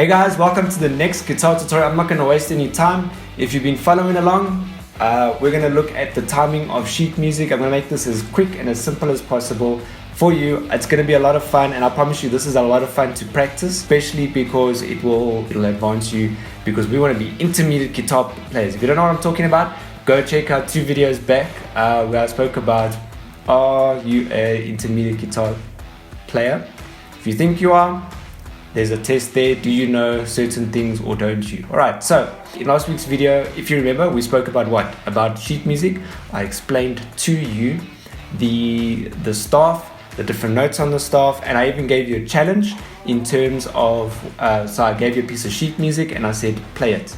Hey guys, welcome to the next guitar tutorial. I'm not going to waste any time. If you've been following along, we're going to look at the timing of sheet music. I'm going to make this as quick and as simple as possible for you. It's going to be a lot of fun, and I promise you this is a lot of fun to practice, especially because it'll advance you, because we want to be intermediate guitar players. If you don't know what I'm talking about, go check out 2 videos back where I spoke about, are you an intermediate guitar player? If you think you are, there's a test there. Do you know certain things or don't you? Alright, so in last week's video, if you remember, we spoke about what? About sheet music. I explained to you the staff, the different notes on the staff, and I even gave you a challenge in terms of, so I gave you a piece of sheet music and I said, play it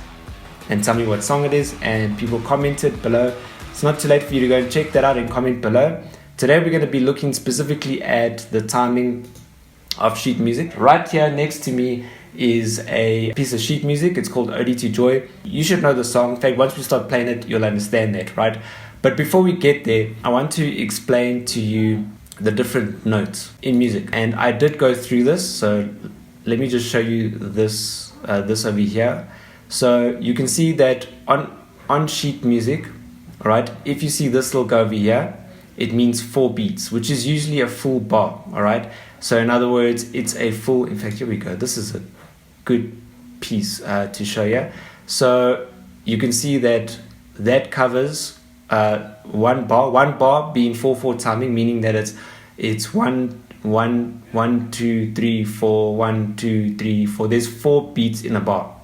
and tell me what song it is, and people commented below. It's not too late for you to go and check that out and comment below. Today we're going to be looking specifically at the timing of sheet music. Right here next to me is a piece of sheet music. It's called Ode to Joy. You should know the song. In fact, once we start playing it, you'll understand that, right? But before we get there, I want to explain to you the different notes in music. And I did go through this, so let me just show you this this over here. So you can see that on sheet music, right, if you see this little go over here, it means 4 beats, which is usually a full bar, all right? So in other words, it's a full, in fact, here we go. This is a good piece to show you. So you can see that that covers one bar being 4/4 timing, meaning that it's 1 1 1 2 3 4 1 2 3 4. There's 4 beats in a bar.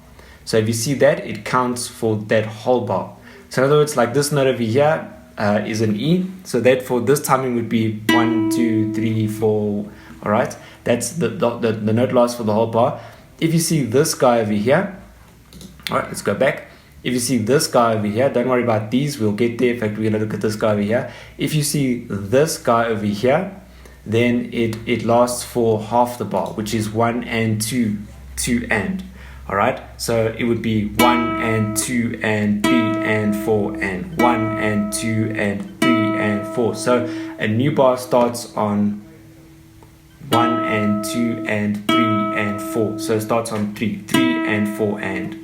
So if you see that, it counts for that whole bar. So in other words, like this note over here is an E. So that for this timing would be 1 2 3 4. All right, that's the note lasts for the whole bar. If you see this guy over here, all right, let's go back. If you see this guy over here, don't worry about these, we'll get there. In fact, we're going to look at this guy over here. If you see this guy over here, then it lasts for half the bar, which is 1 and 2 and. All right, so it would be 1 and 2 and 3 and 4 and 1 and 2 and 3 and 4. So a new bar starts on 1 and 2 and 3 and 4. So it starts on 3 and 4 and,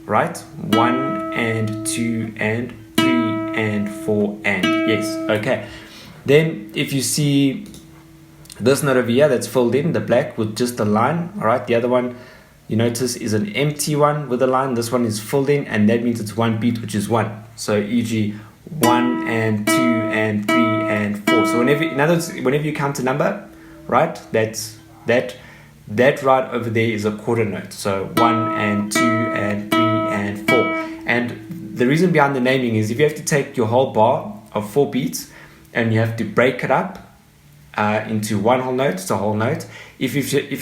right? 1 and 2 and 3 and 4 and. Yes, okay. Then if you see this note over here that's filled in, the black with just a line, all right? The other one, you notice, is an empty one with a line. This one is filled in, and that means it's 1 beat, which is 1. So e.g. 1 and 2 and 3 and 4. So in other words, whenever you count a number, right, that right over there is a quarter note. So 1 and 2 and 3 and 4. And the reason behind the naming is if you have to take your whole bar of 4 beats and you have to break it up into one whole note, it's a whole note. If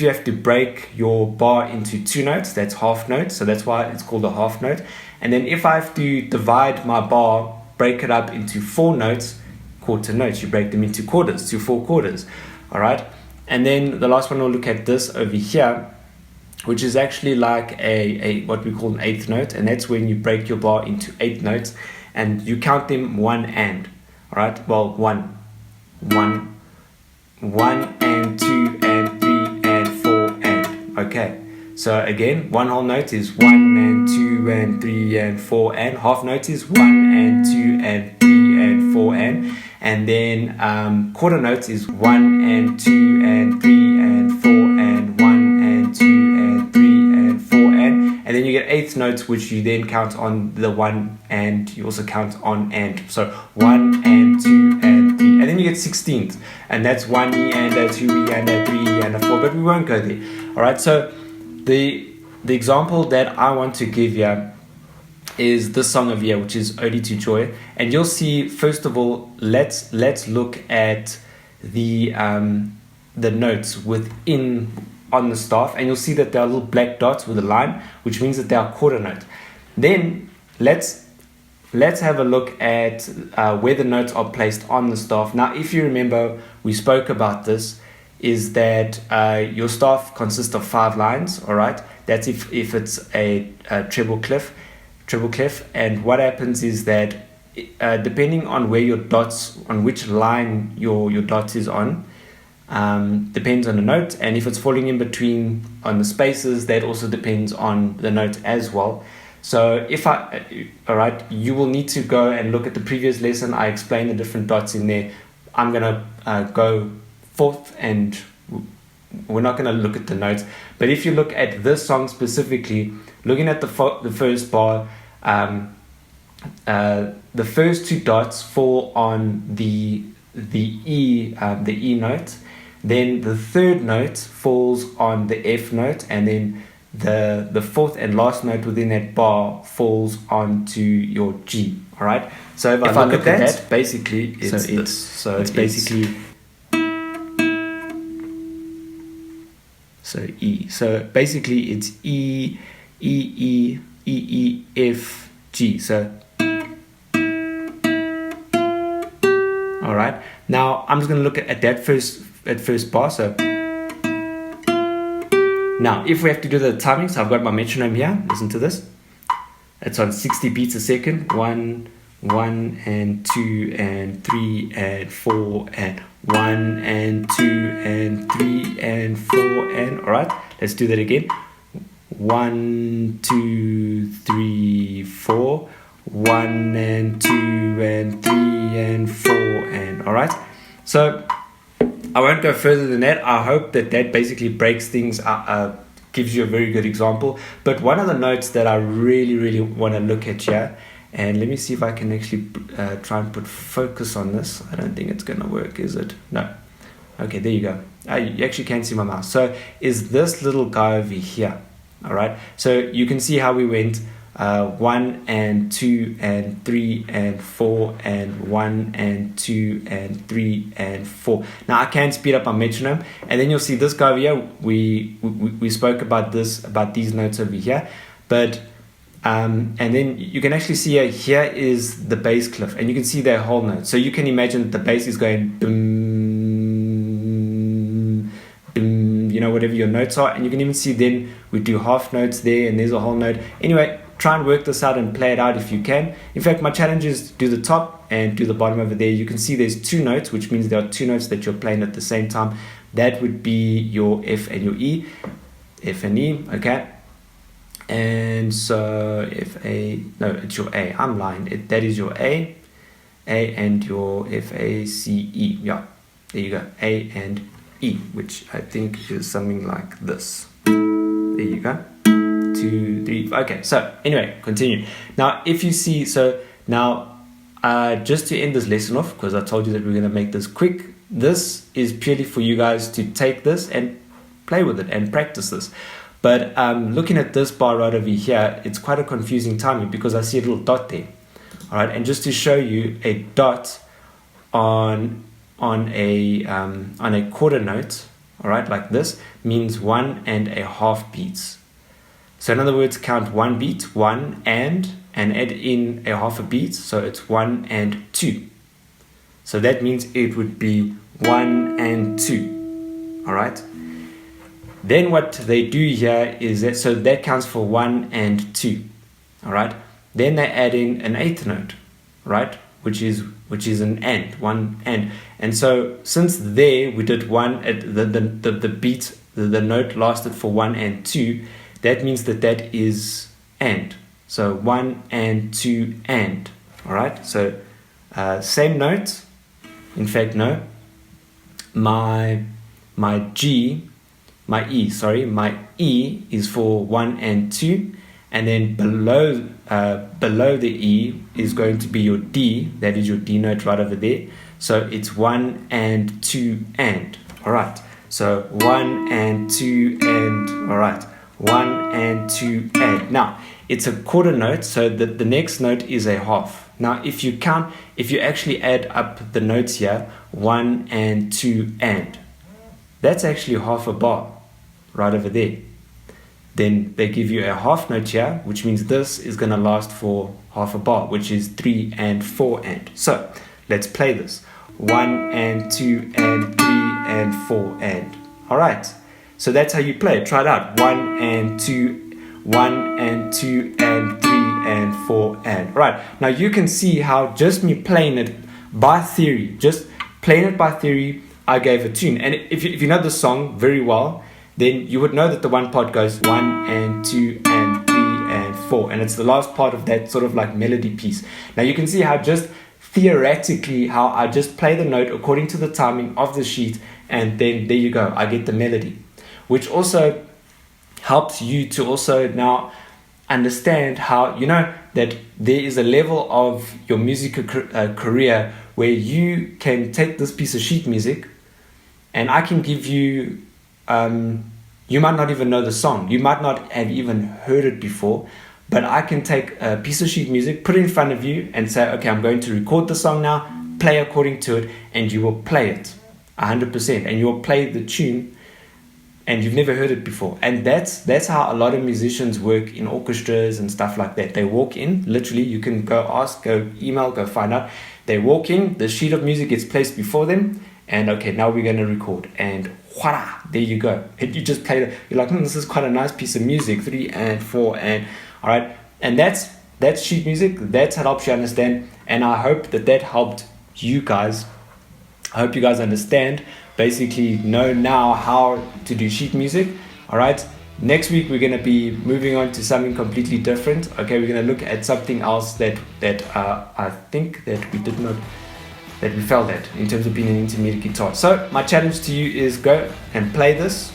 you have to break your bar into 2 notes, that's half notes. So that's why it's called a half note. And then if I have to divide my bar, break it up into 4 notes, quarter notes, you break them into quarters, to 4 quarters. All right, and then the last one, we'll look at this over here, which is actually like a what we call an 8th note, and that's when you break your bar into 8 notes and you count them 1 and. All right, well, 1 and 2 and 3 and 4 and. Okay, so again, one whole note is 1 and 2 and 3 and 4 and. Half note is 1 and 2 and 3 and 4 and then quarter notes is 1 and 2 and 3 and 4 and 1 and 2 and 3 and 4 and then you get 8th notes, which you then count on the 1 and you also count on and. So 1 and 2 and 3, and then you get 16th, and that's 1 E and a 2 E and a 3 E and a 4, but we won't go there. All right, so the example that I want to give you is this song over here, which is Ode to Joy. And you'll see, first of all, let's look at the notes within on the staff, and you'll see that there are little black dots with a line, which means that they are quarter note. Then let's have a look at where the notes are placed on the staff. Now, if you remember, we spoke about this, is that your staff consists of 5 lines, all right? That's if it's a treble clef, and what happens is that depending on where your dots, on which line your dot is on, depends on the note, and if it's falling in between on the spaces, that also depends on the note as well. So alright, you will need to go and look at the previous lesson. I explained the different dots in there. I'm gonna go forth, and we're not gonna look at the notes. But if you look at this song specifically, looking at the first bar, the first two dots fall on the E note. Then the third note falls on the F note, and then the fourth and last note within that bar falls onto your G. All right. So if I look at that, basically it's this. So it's basically E. So basically it's E, E, E, E, E, F, G. So all right. Now I'm just going to look at that first bar. So now if we have to do the timing, so I've got my metronome here. Listen to this. It's on 60 beats a second. 1, 1 and 2 and 3 and 4 and 1 and 2 and 3 and 4 and all right. Let's do that again. 1, 2, 3, 4. 1 and 2 and 3 and 4 and all right. So I won't go further than that. I hope that basically breaks things up, gives you a very good example. But one of the notes that I really want to look at here, and let me see if I can actually try and put focus on this. I don't think it's going to work, is it? No. Okay, there you go. You actually can't see my mouse. So is this little guy over here. All right. So you can see how we went 1 and 2 and 3 and 4 and 1 and 2 and 3 and 4. Now I can speed up my metronome, and then you'll see this guy over here. We spoke about these notes over here, but and then you can actually see here is the bass clef, and you can see their whole note. So you can imagine that the bass is going boom, boom, you know, whatever your notes are, and you can even see then we do half notes there, and there's a whole note. Anyway, try and work this out and play it out if you can. In fact, my challenge is do the top and do the bottom over there. You can see there's two notes, which means there are two notes that you're playing at the same time. That would be your F and your E. F and E, okay? And so it's your A. I'm lying. That is your A and your F, A, C, E. Yeah, there you go. A and E, which I think is something like this. There you go. 2, 3. Okay, so anyway, continue. Now if you see, so now just to end this lesson off, because I told you that we're going to make this quick, this is purely for you guys to take this and play with it and practice this. But looking at this bar right over here, it's quite a confusing timing because I see a little dot there. All right, and just to show you, a dot on a quarter note, all right, like this, means 1.5 beats. So in other words, count 1 beat, 1 and add in a half a beat, so it's 1 and 2. So that means it would be 1 and 2. All right. Then what they do here is that, so that counts for 1 and 2. All right. Then they add in an eighth note, right, which is an and, 1 and so since there we did 1 at the beat, the note lasted for 1 and 2. That means that is and. So 1 and 2 and. All right. So same note. In fact, no. My E is for 1 and 2, and then below the E is going to be your D. That is your D note right over there. So it's 1 and 2 and. All right. So 1 and 2 and. All right. 1 and 2 and. Now it's a quarter note, so the next note is a half. Now if you actually add up the notes here, 1 and 2 and, that's actually half a bar right over there. Then they give you a half note here, which means this is going to last for half a bar, which is 3 and 4 and. So let's play this. 1 and 2 and 3 and 4 and. All right. So that's how you play it. Try it out. 1 and 2, 1 and 2 and 3 and 4 and. All right. Now you can see how just me playing it by theory, just playing it by theory, I gave a tune. And if you know the song very well, then you would know that the one part goes 1 and 2 and 3 and 4, and it's the last part of that sort of like melody piece. Now you can see how just theoretically how I just play the note according to the timing of the sheet, and then there you go, I get the melody, which also helps you to also now understand how, you know, that there is a level of your music career where you can take this piece of sheet music and I can give you, you might not even know the song, you might not have even heard it before, but I can take a piece of sheet music, put it in front of you and say, okay, I'm going to record the song now, play according to it, and you will play it 100%, and you will play the tune and you've never heard it before. And that's how a lot of musicians work in orchestras and stuff like that. They walk in, literally, you can go ask, go email, go find out. They walk in, the sheet of music gets placed before them, and okay, now we're going to record, and voila, there you go. And you just play it. You're like, this is quite a nice piece of music, 3 and 4 and all right. And that's sheet music. That's how it helps you understand, and I hope that helped you guys. I hope you guys understand, basically know now how to do sheet music. All right, next week we're going to be moving on to something completely different. Okay, we're going to look at something else that I think that we did not, that we failed at in terms of being an intermediate guitar. So my challenge to you is go and play this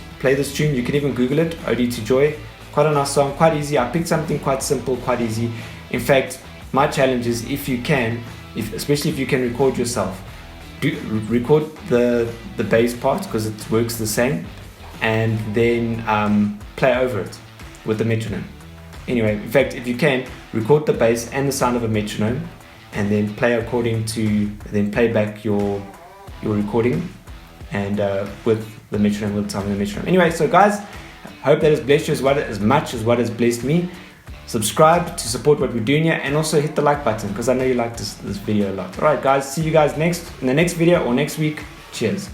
tune. You can even Google it, Ode to Joy. Quite a nice song, quite easy. I picked something quite simple, quite easy. In fact, my challenge is, if you can, especially if you can record yourself, record the bass part, because it works the same, and then play over it with the metronome. Anyway, in fact, if you can, record the bass and the sound of a metronome, and then play play back your recording, and with the metronome, with the sound of the metronome. Anyway, so guys, hope that has blessed you as much as what has blessed me. Subscribe to support what we're doing here, and also hit the like button, because I know you like this video a lot. Alright guys, see you guys in the next video or next week. Cheers.